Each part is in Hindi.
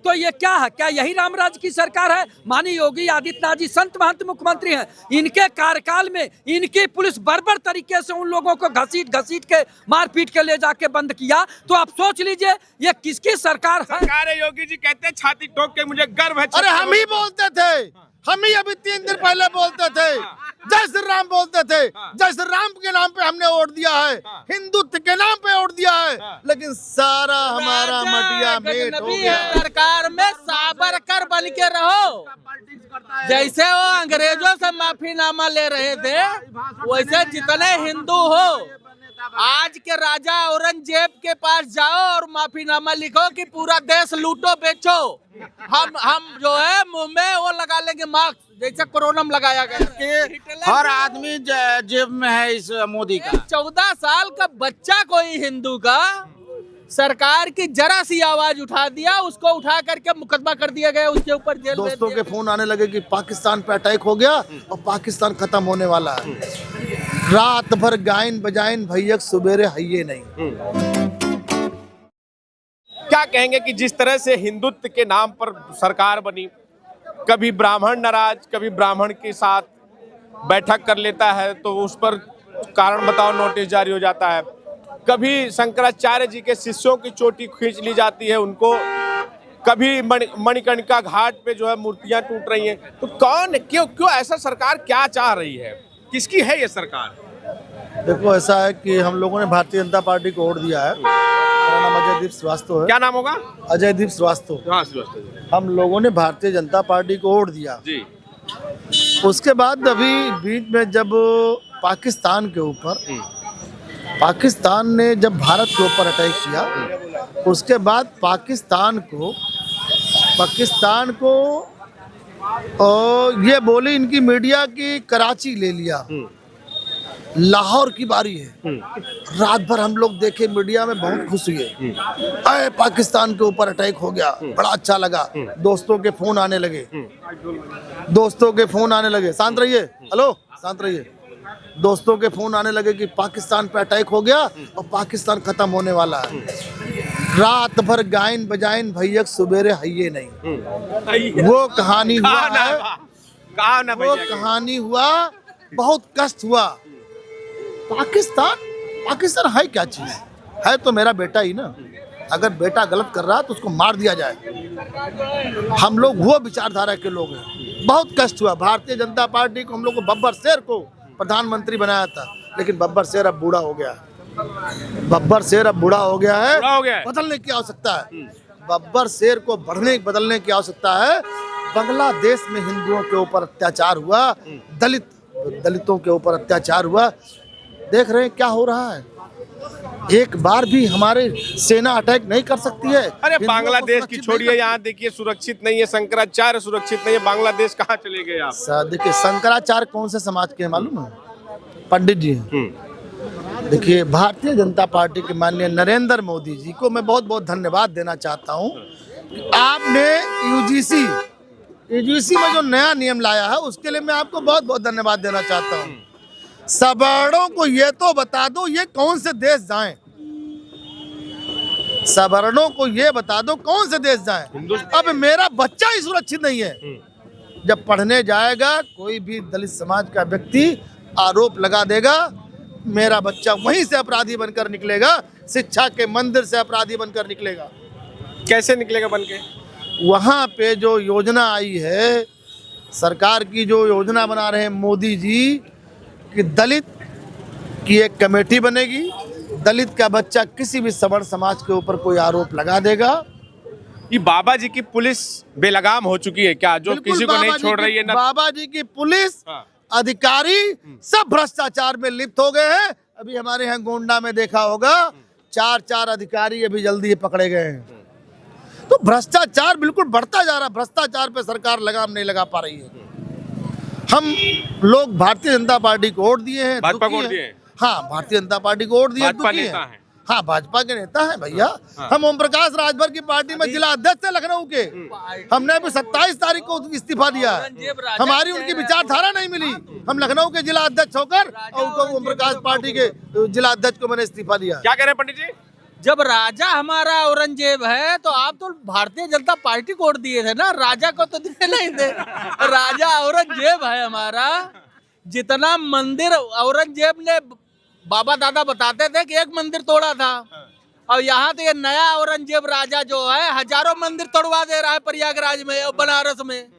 तो ये क्या है? क्या यही रामराज की सरकार है? माननीय योगी आदित्यनाथ जी संत महंत मुख्यमंत्री हैं, इनके कार्यकाल में इनकी पुलिस बर्बर तरीके से उन लोगों को घसीट घसीट के मारपीट के ले जाके बंद किया। तो आप सोच लीजिए ये किसकी सरकार है? योगी जी कहते हैं छाती ठोक के मुझे गर्व है। अरे हम ही बोलते थे, हम ही अभी 3 दिन पहले बोलते थे, जय श्री राम बोलते थे। जय श्री राम के नाम पे हमने वोट दिया है, हिंदुत्व के नाम पे वोट दिया है, लेकिन सारा हमारा मटिया मेट हो गया। सरकार में साबरकर बन के रहो। जैसे वो अंग्रेजों से माफीनामा ले रहे थे, वैसे जितने हिंदू हो आज के राजा औरंगजेब के पास जाओ और माफीनामा लिखो कि पूरा देश लूटो बेचो। हम जो है मुंह में वो लगा लेंगे मास्क, जैसे कोरोना में लगाया गया। हर आदमी जेब में है इस मोदी का। 14 साल का बच्चा कोई हिंदू का सरकार की जरा सी आवाज उठा दिया, उसको उठा करके मुकदमा कर दिया गया, उसके ऊपर जेल। दोस्तों के फोन आने लगे कि पाकिस्तान पे अटैक हो गया और पाकिस्तान खत्म होने वाला है। रात भर गायन बजाइन भैया सुबेरे हइये नहीं। क्या कहेंगे कि जिस तरह से हिंदुत्व के नाम पर सरकार बनी, कभी ब्राह्मण नाराज, कभी ब्राह्मण के साथ बैठक कर लेता है तो उस पर कारण बताओ नोटिस जारी हो जाता है, कभी शंकराचार्य जी के शिष्यों की चोटी खींच ली जाती है उनको, कभी मणिकर्णिका घाट पे जो है मूर्तियां टूट रही हैं। तो कौन क्यों ऐसा सरकार क्या चाह रही है? किसकी है ये सरकार? देखो ऐसा है कि हम लोगों ने भारतीय जनता पार्टी को वोट दिया है। मेरा नाम अजयदीप श्रीवास्तव है। क्या नाम होगा? अजयदीप श्रीवास्तव। हम लोगों ने भारतीय जनता पार्टी को वोट दिया जी। उसके बाद अभी बीच में जब पाकिस्तान ने जब भारत के ऊपर अटैक किया, उसके बाद पाकिस्तान को ये बोली इनकी मीडिया की कराची ले लिया, लाहौर की बारी है। रात भर हम लोग देखे मीडिया में, बहुत खुश हुए, अरे पाकिस्तान के ऊपर अटैक हो गया, बड़ा अच्छा लगा। दोस्तों के फोन आने लगे, शांत रहिए, हेलो शांत रहिए। दोस्तों के फोन आने लगे कि पाकिस्तान पे अटैक हो गया और पाकिस्तान खत्म होने वाला है। रात भर गायन बजाइन भैया सुबेरे हइये नहीं। वो कहानी हुआ, बहुत कष्ट हुआ। पाकिस्तान है क्या चीज? है तो मेरा बेटा ही ना। अगर बेटा गलत कर रहा है तो उसको मार दिया जाए। हम लोग वो विचारधारा के लोग हैं। बहुत कष्ट हुआ। भारतीय जनता पार्टी को, हम लोग को बब्बर शेर को प्रधानमंत्री बनाया था, लेकिन बब्बर शेर अब बूढ़ा हो गया है। बदलने की आवश्यकता है। बब्बर शेर को बदलने की आवश्यकता है। बांग्लादेश में हिंदुओं के ऊपर अत्याचार हुआ, दलितों के ऊपर अत्याचार हुआ, देख रहे हैं क्या हो रहा है। एक बार भी हमारे सेना अटैक नहीं कर सकती है। अरे बांग्लादेश की छोड़िए, यहाँ देखिए सुरक्षित नहीं है, शंकराचार्य सुरक्षित नहीं है, बांग्लादेश कहाँ चले गए आप? देखिए शंकराचार्य कौन से समाज के मालूम है? पंडित जी हैं। देखिए भारतीय जनता पार्टी के माननीय नरेंद्र मोदी जी को मैं बहुत बहुत धन्यवाद देना चाहता हूँ। आपने यूजीसी में जो नया नियम लाया है उसके लिए मैं आपको बहुत बहुत धन्यवाद देना चाहता हूँ। सवर्णों को ये तो बता दो ये कौन से देश जाएं। सवर्णों को ये बता दो कौन से देश जाएं। अब मेरा बच्चा ही सुरक्षित नहीं है। जब पढ़ने जाएगा कोई भी दलित समाज का व्यक्ति आरोप लगा देगा, मेरा बच्चा वहीं से अपराधी बनकर निकलेगा, शिक्षा के मंदिर से अपराधी बनकर निकलेगा। कैसे निकलेगा बनके? वहाँ पे जो योजना आई है, सरकार की जो योजना बना रहे हैं मोदी जी कि दलित की एक कमेटी बनेगी, दलित का बच्चा किसी भी सवर्ण समाज के ऊपर कोई आरोप लगा देगा। ये बाबा जी की पुलिस बेलगाम हो चुकी है क्या, जो किसी को नहीं छोड़ रही है? बाबा जी की पुलिस अधिकारी सब भ्रष्टाचार में लिप्त हो गए हैं। अभी हमारे यहाँ गोंडा में देखा होगा 4 अधिकारी अभी जल्दी ही पकड़े गए हैं। तो भ्रष्टाचार बिल्कुल बढ़ता जा रहा है। भ्रष्टाचार पे सरकार लगाम नहीं लगा पा रही है। हम लोग भारतीय जनता पार्टी को वोट दिए हैं। भाजपा को वोट दिए? हाँ, भारतीय जनता पार्टी को वोट दिए। हाँ, भाजपा के नेता हैं भैया। हम ओम प्रकाश राजभर की पार्टी में जिला अध्यक्ष है लखनऊ के। हमने अभी 27 तारीख को इस्तीफा दिया है। हमारी उनकी विचारधारा नहीं मिली। हम लखनऊ के जिला अध्यक्ष होकर और ओम प्रकाश पार्टी के जिला अध्यक्ष को मैंने इस्तीफा दिया। क्या कह रहे हैं पंडित जी? जब राजा हमारा औरंगजेब है तो आप तो भारतीय जनता पार्टी को वोट दिए थे ना, राजा को तो दिए नहीं थे। राजा औरंगजेब है हमारा। जितना मंदिर औरंगजेब ने, बाबा दादा बताते थे कि एक मंदिर तोड़ा था, और यहाँ तो ये नया औरंगजेब राजा जो है हजारों मंदिर तोड़वा दे रहा है प्रयागराज में और बनारस में।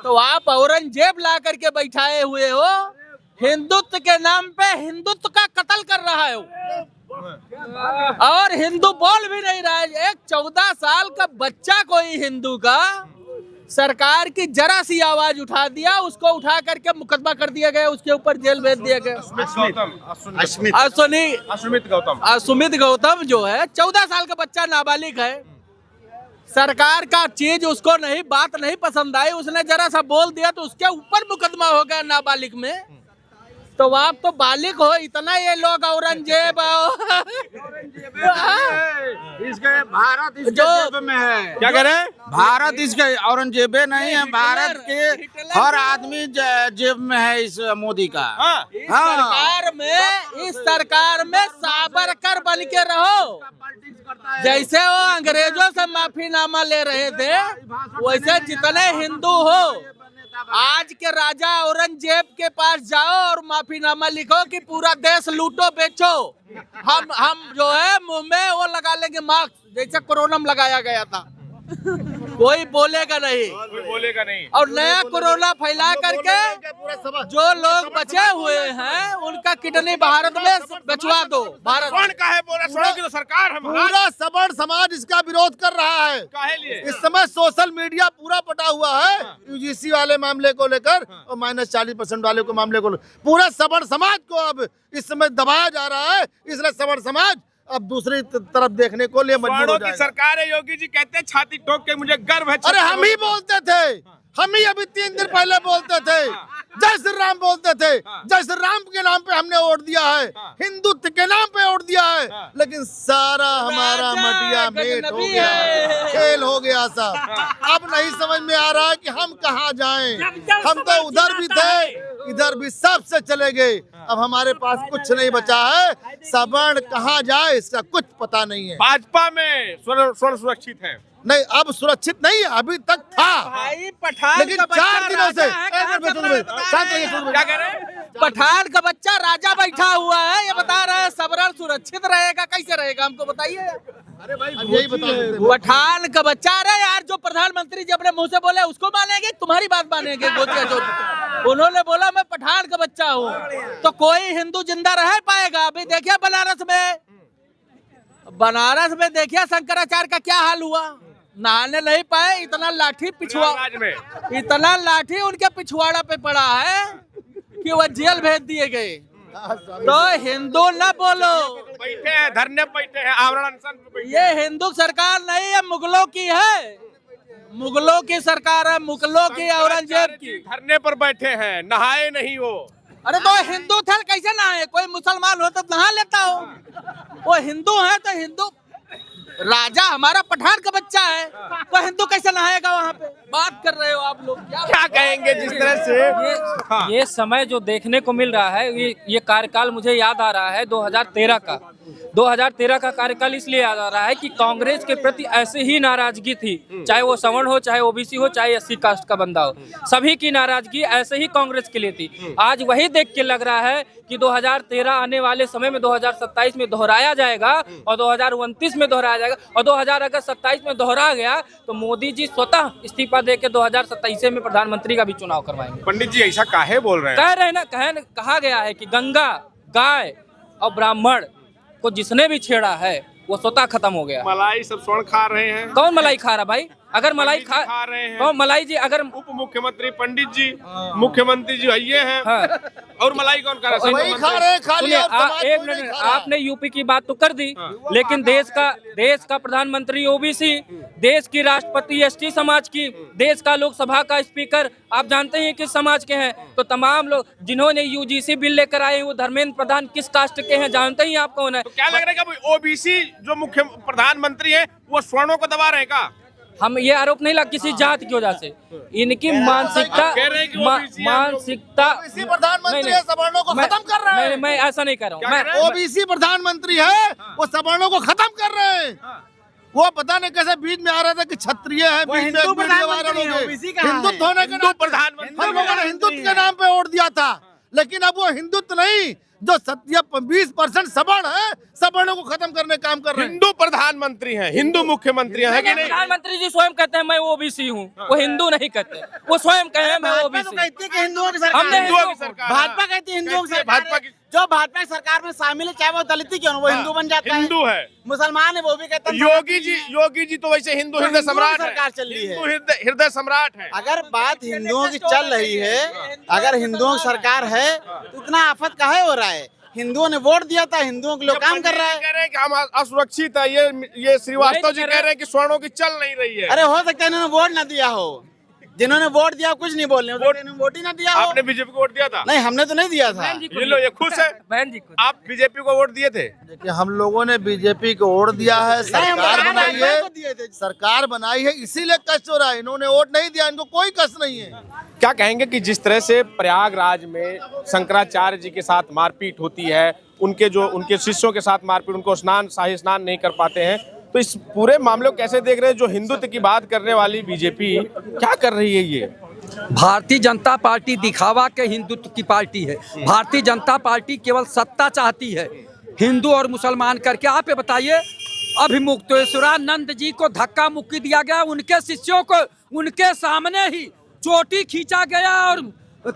तो आप औरंगजेब ला करके बैठाए हुए हो, हिंदुत्व के नाम पे हिंदुत्व का कत्ल कर रहा है वो। और हिंदू बोल भी नहीं रहा है। एक 14 साल का बच्चा कोई हिंदू का सरकार की जरा सी आवाज उठा दिया, उसको उठा करके मुकदमा कर दिया गया, उसके ऊपर जेल भेज दिया गया। सुमित गौतम जो है 14 साल का बच्चा, नाबालिग है। सरकार का चीज उसको नहीं, बात नहीं पसंद आई, उसने जरा सा बोल दिया तो उसके ऊपर मुकदमा हो गया नाबालिग में। तो आप तो बालिग हो, इतना ये लोग औरंगजेब इसके भारत इसके जेब में है। क्या कह रहे हैं? भारत इसके औरंगजेबे नहीं है, भारत के हर आदमी जेब में है इस मोदी का। इस सरकार में साबरकर बन के रहो। जैसे वो अंग्रेजों से माफीनामा ले रहे थे, वैसे जितने हिंदू हो आज के राजा औरंगजेब के पास जाओ और माफीनामा लिखो कि पूरा देश लूटो बेचो। हम जो है मुंह में वो लगा लेंगे मास्क, जैसे कोरोना में लगाया गया था। कोई बोलेगा नहीं। और नया कोरोना फैला करके जो लोग बचे हुए हैं उनका किडनी भारत में बचवा दो। भारत कौन का है बोला? स्वर्ण की तो सरकार है। पूरा सवर्ण समाज इसका विरोध कर रहा है। काहे लिए? इस समय सोशल मीडिया पूरा पटा हुआ है यूजीसी वाले मामले को लेकर और -40% वाले को मामले को लेकर। पूरा सवर्ण समाज को अब इस समय दबाया जा रहा है, इसलिए सवर्ण समाज अब दूसरी तरफ देखने को लिए मजबूर हो जाएगा। सरकार है। योगी जी कहते हैं छाती ठोक के मुझे गर्व है। अरे हम ही बोलते थे, हम ही अभी 3 दिन पहले बोलते थे, जय श्री राम बोलते थे। जय श्री राम के नाम पे हमने वोट दिया है, हिंदुत्व के नाम पे वोट दिया है, लेकिन सारा हमारा मटिया मेट हो गया, खेल हो गया सब। अब नहीं समझ में आ रहा है कि हम कहाँ जाएं। हम तो उधर भी थे, इधर भी सबसे चले गए। अब हमारे पास कुछ नहीं बचा है। सवर्ण कहाँ जाए इसका कुछ पता नहीं है। भाजपा में स्वर्ण सुरक्षित है? नहीं, अब सुरक्षित नहीं है, अभी तक था, भाई पठान लेकिन का 4 दिनों से क्या कह रहे हैं? पठान का बच्चा राजा बैठा हुआ है, ये बता रहा है सवर्ण सुरक्षित रहेगा। कैसे रहेगा हमको बताइए। अरे भाई यही बता पठान का बच्चा, अरे यार जो प्रधानमंत्री जी अपने मुंह से बोले उसको मानेंगे, तुम्हारी बात मानेंगे? उन्होंने बोला मैं पठान का बच्चा हूँ, तो कोई हिंदू जिंदा रह पाएगा? अभी देखिए बनारस में देखिए शंकराचार्य का क्या हाल हुआ। नहाने नहीं पाए, इतना लाठी उनके पिछवाड़ा पे पड़ा है कि वह जेल भेज दिए गए। तो हिंदू न बोलो, बैठे हैं धरने, बैठे हैं आवरण अनशन पे बैठे। ये हिंदू सरकार नहीं है, मुगलों की है, मुगलों की सरकार है, मुगलों की, औरंगजेब की। धरने पर बैठे हैं, नहाए नहीं वो। अरे तो हिंदू थे कैसे नहाए? कोई मुसलमान हो तो नहा लेता हो, वो हिंदू है तो हिंदू। राजा हमारा पठान का बच्चा है तो हिंदू कैसे नहाएगा वहाँ पे? बात कर रहे हो आप लोग, क्या कहेंगे जिस तरह से ये समय जो देखने को मिल रहा है, ये कार्यकाल मुझे याद आ रहा है 2013 का। 2013 का कार्यकाल इसलिए याद आ रहा है कि कांग्रेस के प्रति ऐसे ही नाराजगी थी, चाहे वो सवर्ण हो, चाहे ओबीसी हो, चाहे SC कास्ट का बंदा हो, सभी की नाराजगी ऐसे ही कांग्रेस के लिए थी। आज वही देख के लग रहा है कि 2013 आने वाले समय में 2027 में दोहराया जाएगा और 2029 में दोहराया जाएगा, और 2027 में दोहरा गया तो मोदी जी स्वतः इस्तीफा देके 2027 में प्रधानमंत्री का भी चुनाव करवाएंगे। पंडित जी ऐसा काहे बोल रहे हैं? कह रहे हैं ना, कहा गया है कि गंगा, गाय और ब्राह्मण को जिसने भी छेड़ा है वो स्वतः खत्म हो गया। मलाई सब स्वर्ण खा रहे हैं। कौन मलाई खा रहा भाई? अगर मलाई खा रहे हैं कौन मलाई जी? अगर उप मुख्यमंत्री पंडित जी, मुख्यमंत्री जी ये हैं, हाँ। और मलाई कौन खा रहा है? वही खा रहे हैं, खाली और समाज एक को नहीं मिनट, खा रहा। आपने यूपी की बात तो कर दी, लेकिन देश का प्रधानमंत्री ओबीसी, देश की राष्ट्रपति ST समाज की, देश का लोकसभा का स्पीकर आप जानते हैं किस समाज के हैं। तो तमाम लोग जिन्होंने UGC बिल लेकर आए वो धर्मेंद्र प्रधान किस कास्ट के हैं जानते ही आप कौन है? तो क्या लग रहा है कि OBC जो मुख्य प्रधानमंत्री है वो स्वर्णों को दबा रहे का? हम ये आरोप नहीं लगा किसी जात की वजह से, इनकी मानसिकता कह रहे हैं कि ओबीसी मानसिकता ओबीसी प्रधानमंत्री है, सवर्णों को खत्म कर रहे हैं। मैं ऐसा नहीं कर रहा हूँ। क्या मैं ओबीसी प्रधानमंत्री है, वो सवर्णों को खत्म कर रहे हैं। वो पता नहीं कैसे बीच में आ रहा था कि क्षत्रिय है, बीच में एक वीडियो वायरल हो गई। हिंदुत्व होने के नाम पे हम लोगों ने हिंदुत्व के नाम पे वोट दिया था, लेकिन अब वो हिंदुत्व नहीं, जो 20% सवर्ण है, सवर्णों को खत्म करने का काम कर रहे हैं। हिंदू प्रधानमंत्री हैं, हिंदू मुख्यमंत्री हैं, है कि नहीं? प्रधानमंत्री जी स्वयं कहते हैं मैं ओबीसी हूँ, वो हिंदू नहीं कहते, वो स्वयं कहे मैं ओबीसी। कहती है कि हिंदुओं की सरकार हमने है। हिंदुओं की सरकार है। भाजपा कहती है हिंदुओं की सरकार भाजपा है। की- जो भाजपा की सरकार में शामिल है, चाहे वो दलित ही क्यों ना, वो हिंदू बन जाता है। हिंदू है। मुसलमान है वो भी कहते हैं योगी जी तो वैसे हिंदू तो हृदय हिंदुओं की सम्राट है, सरकार चल रही है। हिंदू हृदय सम्राट है। अगर बात हिंदुओं की चल रही है, अगर हिंदुओं की सरकार है तो इतना आफत काहे हो रहा है? हिंदुओं ने वोट दिया था, हिंदुओं के लोग काम कर रहा है। कह रहे हैं कि हम असुरक्षित है, ये श्रीवास्तव जी कह रहे हैं कि स्वर्णों की चल नहीं रही है। अरे हो सकता है इन्होंने वोट ना दिया हो, जिन्होंने वोट दिया कुछ नहीं बोल रहे, इन्होंने वोट ही ना दिया हो। आपने बीजेपी को वोट दिया था? नहीं, हमने तो नहीं दिया था। ये लो, ये खुश है। बहन जी को आप बीजेपी को वोट दिए थे? देखिए, हम लोगों ने बीजेपी को वोट दिया है, सरकार हम बनाई भाजपा है, को दिए थे। सरकार बनाई है, इसीलिए कष्ट हो रहा है। इन्होंने वोट नहीं दिया, इनको कोई कष्ट नहीं है। क्या कहेंगे कि जिस तरह से प्रयागराज में शंकराचार्य जी के साथ मारपीट होती है, उनके शिष्यों के साथ मारपीट, उनको शाही स्नान नहीं कर पाते हैं, तो इस पूरे मामले को कैसे देख रहे हैं? जो हिंदुत्व की बात करने वाली बीजेपी क्या कर रही है? ये भारतीय जनता पार्टी दिखावा के हिंदुत्व की पार्टी है। भारतीय जनता पार्टी केवल सत्ता चाहती है, हिंदू और मुसलमान करके। आप ये बताइए, अभी मुक्तेश्वरानंद जी को धक्का मुक्की दिया गया, उनके शिष्यों को उनके सामने ही चोटी खींचा गया और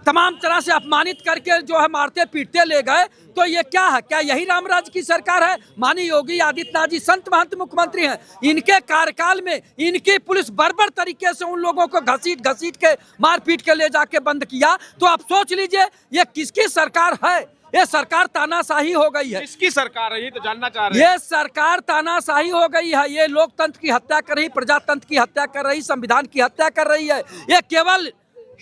तमाम तरह से अपमानित करके जो है मारते पीटते ले गए। तो ये क्या है? क्या यही रामराज की सरकार है? माननीय योगी आदित्यनाथ जी संत महंत मुख्यमंत्री हैं, इनके कार्यकाल में इनकी पुलिस बर्बर तरीके से उन लोगों को घसीट घसीट के मार पीट के ले जाके बंद किया। तो आप सोच लीजिए ये किसकी सरकार है? ये सरकार तानाशाही हो गई है। किसकी सरकार है, ये तो जानना चाह रहे हैं। ये सरकार तानाशाही हो गई है। ये लोकतंत्र की हत्या कर रही, प्रजातंत्र की हत्या कर रही, संविधान की हत्या कर रही है। ये केवल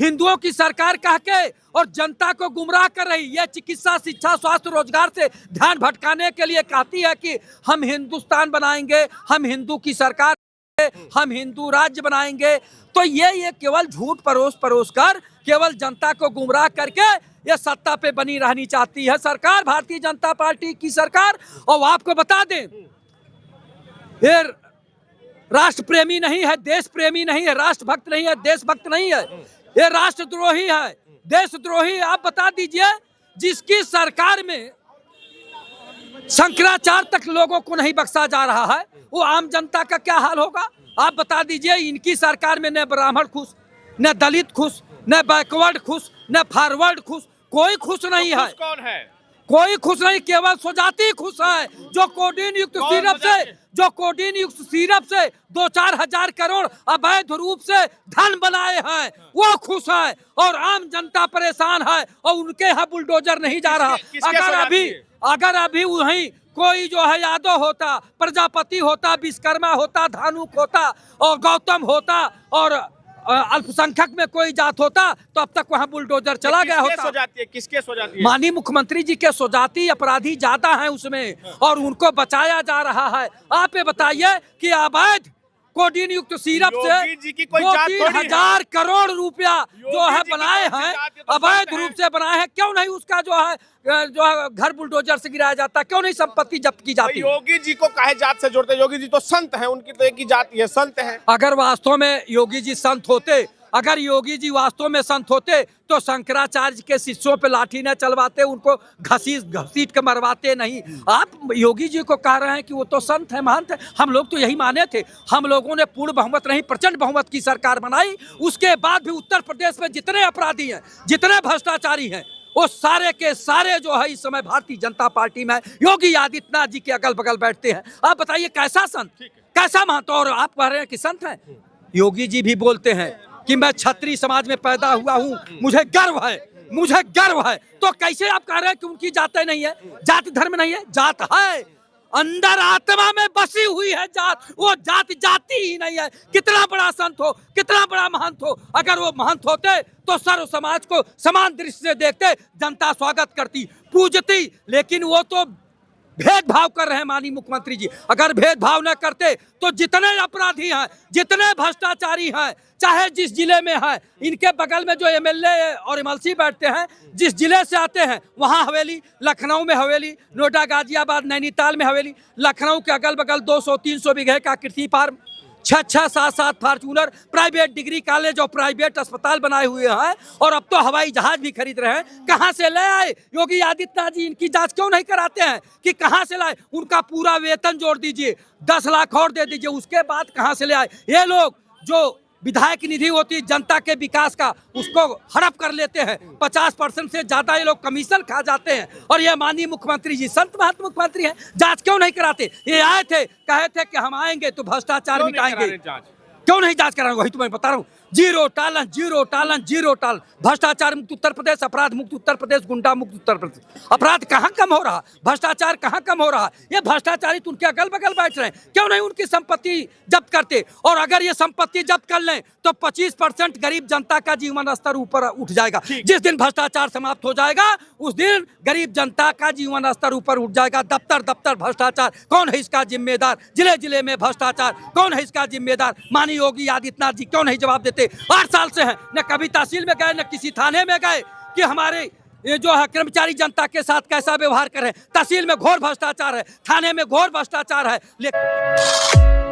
हिंदुओं की सरकार कह के और जनता को गुमराह कर रही। ये चिकित्सा, शिक्षा, स्वास्थ्य, रोजगार से ध्यान भटकाने के लिए कहती है कि हम हिंदुस्तान बनाएंगे, हम हिंदू की सरकार, हम हिंदू राज्य बनाएंगे। तो ये केवल झूठ परोस कर केवल जनता को गुमराह करके ये सत्ता पे बनी रहनी चाहती है सरकार, भारतीय जनता पार्टी की सरकार। और आपको बता दें, ये राष्ट्र प्रेमी नहीं है, देश प्रेमी नहीं है, राष्ट्रभक्त नहीं है, देशभक्त नहीं है, ये राष्ट्रद्रोही है, देशद्रोही। आप बता दीजिए, जिसकी सरकार में शंकराचार्य तक लोगों को नहीं बख्शा जा रहा है, वो आम जनता का क्या हाल होगा? आप बता दीजिए। इनकी सरकार में न ब्राह्मण खुश, न दलित खुश, न बैकवर्ड खुश, न फॉरवर्ड खुश, कोई खुश नहीं है। कौन है? कोई खुश नहीं, केवल स्वजाति खुश है, जो कोडीन युक्त सिरप से 2-4 हजार करोड़ अवैध रूप से धन बनाए हैं, वो खुश है। और आम जनता परेशान है और उनके यहाँ बुलडोजर नहीं जा रहा। अगर अभी वहीं कोई जो है यादव होता, प्रजापति होता, विश्वकर्मा होता, धानुक होता और गौतम होता और अल्पसंख्यक में कोई जात होता, तो अब तक वहाँ बुलडोजर चला गया होता। किसके सो जाती है? माननीय मुख्यमंत्री जी के स्वजाति अपराधी ज्यादा हैं उसमें, और उनको बचाया जा रहा है। आप ये बताइए कि अवैध कोडीन युक्त सिरप से 2-3 करोड़ रुपया जो है बनाए हैं, अवैध रूप से बनाए हैं, क्यों नहीं उसका जो है घर बुलडोजर से गिराया जाता? क्यों नहीं संपत्ति जब्त की जाती? योगी जी को काहे जात से जोड़ते? योगी जी तो संत हैं, उनकी तो एक ही जाति है, संत हैं। अगर वास्तव में योगी जी संत होते, अगर योगी जी वास्तव में संत होते तो शंकराचार्य के शिष्यों पे लाठी न चलवाते, उनको घसीट के मरवाते नहीं। आप योगी जी को कह रहे हैं कि वो तो संत है, महंत है। हम लोग तो यही माने थे। हम लोगों ने पूर्ण बहुमत नहीं, प्रचंड बहुमत की सरकार बनाई। उसके बाद भी उत्तर प्रदेश में जितने अपराधी हैं, जितने भ्रष्टाचारी हैं, वो सारे के सारे जो है इस समय भारतीय जनता पार्टी में योगी आदित्यनाथ जी के अगल बगल बैठते हैं। आप बताइए कैसा संत, कैसा महंत? और आप कह रहे हैं कि संत हैं। योगी जी भी बोलते हैं कि मैं क्षत्रिय समाज में पैदा हुआ हूँ, मुझे गर्व है, मुझे गर्व है। तो कैसे आप कह रहे हैं कि उनकी जात नहीं है, जाति धर्म नहीं है? जात है, अंदर आत्मा में बसी हुई है जात। वो जाति ही नहीं है। कितना बड़ा संत हो, कितना बड़ा महंत हो, अगर वो महंत होते तो सर्व समाज को समान दृष्टि से देखते, जनता स्वागत करती, पूजती। लेकिन वो तो भेदभाव कर रहे हैं माननीय मुख्यमंत्री जी। अगर भेदभाव न करते तो जितने अपराधी हैं, जितने भ्रष्टाचारी हैं, चाहे जिस जिले में है, इनके बगल में जो एमएलए और एमएलसी बैठते हैं, जिस जिले से आते हैं वहां हवेली, लखनऊ में हवेली, नोएडा, गाजियाबाद, नैनीताल में हवेली, लखनऊ के अगल बगल 200-300 बीघे का कृषि farm, 6-6, 7-7 Fortuner, private degree college और प्राइवेट अस्पताल बनाए हुए हैं, और अब तो हवाई जहाज भी खरीद रहे हैं। कहां से ले आए योगी आदित्यनाथ जी? इनकी जांच क्यों नहीं कराते हैं कि कहां से लाए? उनका पूरा वेतन जोड़ दीजिए, 10 लाख और दे दीजिए, उसके बाद कहां से ले आए? ये लोग जो विधायक निधि होती है जनता के विकास का, उसको हड़प कर लेते हैं। 50% से ज्यादा ये लोग कमीशन खा जाते हैं। और ये माननीय मुख्यमंत्री जी संत महंत मुख्यमंत्री हैं, जांच क्यों नहीं कराते? ये आए थे, कहे थे कि हम आएंगे तो भ्रष्टाचार मिटाएंगे, क्यों नहीं जांच कराएंगे? वही तो मैं बता रहा हूँ, zero tolerance, zero tolerance, zero tolerance. भ्रष्टाचार मुक्त उत्तर प्रदेश, अपराध मुक्त उत्तर प्रदेश, गुंडा मुक्त उत्तर प्रदेश। अपराध कहाँ कम हो रहा, भ्रष्टाचार कहाँ कम हो रहा? ये भ्रष्टाचारी तो उनके अगल बगल बैठ रहे हैं, क्यों नहीं उनकी संपत्ति जब्त करते? और अगर ये संपत्ति जब्त कर लें तो 25% गरीब जनता का जीवन स्तर ऊपर उठ जाएगा। जिस दिन भ्रष्टाचार समाप्त हो जाएगा उस दिन गरीब जनता का जीवन स्तर ऊपर उठ जाएगा। दफ्तर दफ्तर भ्रष्टाचार, कौन है इसका जिम्मेदार? जिले जिले में भ्रष्टाचार, कौन है इसका जिम्मेदार? माननीय योगी आदित्यनाथ जी क्यों नहीं जवाब देते? 8 साल से हैं, न कभी तहसील में गए, न किसी थाने में गए कि हमारे ये जो है कर्मचारी जनता के साथ कैसा व्यवहार करें। तहसील में घोर भ्रष्टाचार है, थाने में घोर भ्रष्टाचार है, लेकिन